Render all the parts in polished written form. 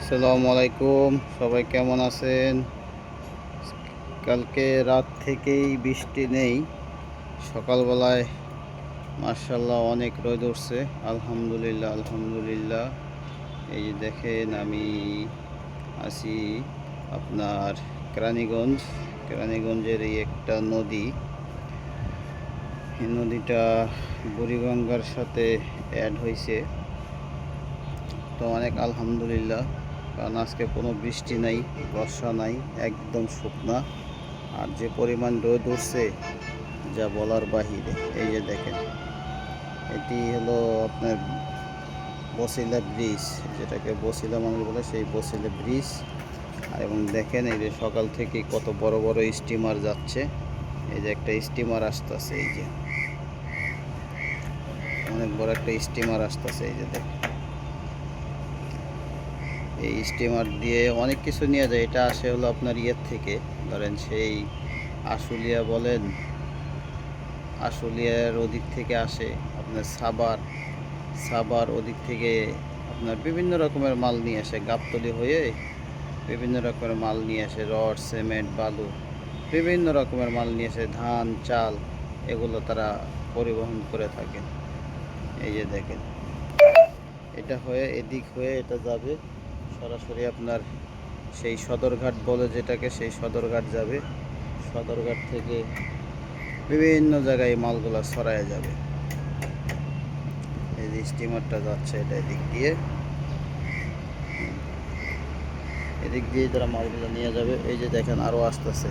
আসসালামু আলাইকুম, সবাই কেমন আছেন? কালকে রাত থেকেই বৃষ্টি নেই। সকালবেলায় মাশাআল্লাহ অনেক রোদ উঠছে। আলহামদুলিল্লাহ আলহামদুলিল্লাহ। এই যে দেখেন, আমি আছি আপনার কেরানীগঞ্জের এই একটা নদী। এই নদীটা বুড়িগঙ্গার সাথে অ্যাড হয়েছে। তো অনেক আলহামদুলিল্লাহ, কারণ আজকে কোনো বৃষ্টি নাই, বর্ষা নাই, একদম শুকনা। আর যে পরিমাণ রোদ উঠছে যা বলার বাহিরে। এই যে দেখেন, এটি হলো আপনার বসিলা ব্রিজ, যেটাকে বসিলা মানুষ বলে, সেই বসিলা ব্রিজ। এবং দেখেন, এই যে সকাল থেকে কত বড় বড় স্টিমার যাচ্ছে। এই যে একটা স্টিমার আসতেছে, এই যে অনেক বড় একটা স্টিমার আসতেছে। এই যে দেখেন, এই স্টিমার দিয়ে অনেক কিছু নিয়ে যায়। এটা আসে হলো আপনার ইয়ের থেকে, ধরেন সেই আশুলিয়ার ওদিক থেকে আসে, আপনার সাবার ওদিক থেকে আপনার বিভিন্ন রকমের মাল নিয়ে আসে। গাবতলী হয়ে বিভিন্ন রকমের মাল নিয়ে আসে, রড, সিমেন্ট, বালু, বিভিন্ন রকমের মাল নিয়ে আসে, ধান, চাল, এগুলো তারা পরিবহন করে থাকে। এই যে দেখেন, এটা হয়ে এদিক হয়ে এটা যাবে সরাসরি আপনার সেই সদরঘাট বলে যেটাকে, সেই সদরঘাট যাবে। সদরঘাট থেকে বিভিন্ন জায়গায় মালগুলো ছড়ায় যাবে। এই যে স্টিমারটা যাচ্ছে, এটা এদিক দিয়ে তারা মালগুলো নিয়ে যাবে। এই যে দেখেন, আরও আসতেছে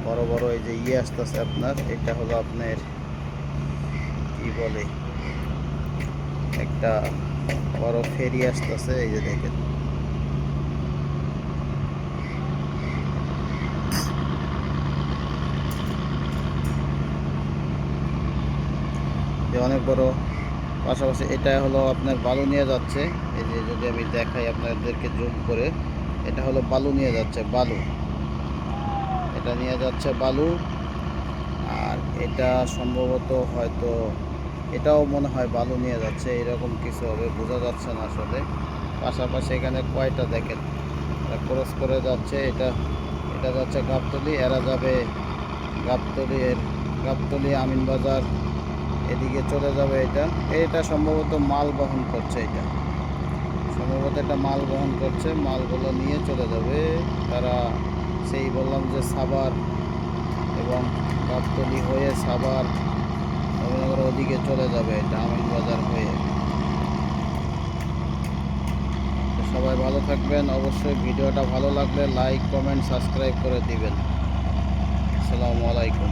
বড় বড়, এই যে আসতেছে আপনার, এটা হলো আপনার কি বলে, একটা বড় ফেরি আসতেছে। এই যে দেখেন, যে অনেক বড়। পাশাপাশি এটা হলো আপনার বালু নিয়ে যাচ্ছে। এই যে যদি আমি দেখাই আপনাদেরকে জুম করে, এটা হলো বালু নিয়ে যাচ্ছে, এটা নিয়ে যাচ্ছে বালু। আর এটা সম্ভবত হয়তো এটাও মনে হয় বালু নিয়ে যাচ্ছে, এরকম কিছু হবে, বোঝা যাচ্ছে না আসলে। পাশাপাশি এখানে কয়টা দেখেন, এটা ক্রস করে যাচ্ছে। এটা যাচ্ছে গাবতলী, এরা যাবে গাবতলী আমিনবাজার, এদিকে চলে যাবে। এটা সম্ভবত মাল বহন করছে, মাল বহন করছে, মালগুলো নিয়ে চলে যাবে তারা। সেই বললাম যে সাভার এবং গাবতলী হয়ে সাভার, নবীনগর ওদিকে চলে যাবে, এটা আমিনবাজার হয়ে। সবাই ভালো থাকবেন। অবশ্যই ভিডিওটা ভালো লাগলে লাইক, কমেন্ট, সাবস্ক্রাইব করে দিবেন। আসসালামু আলাইকুম।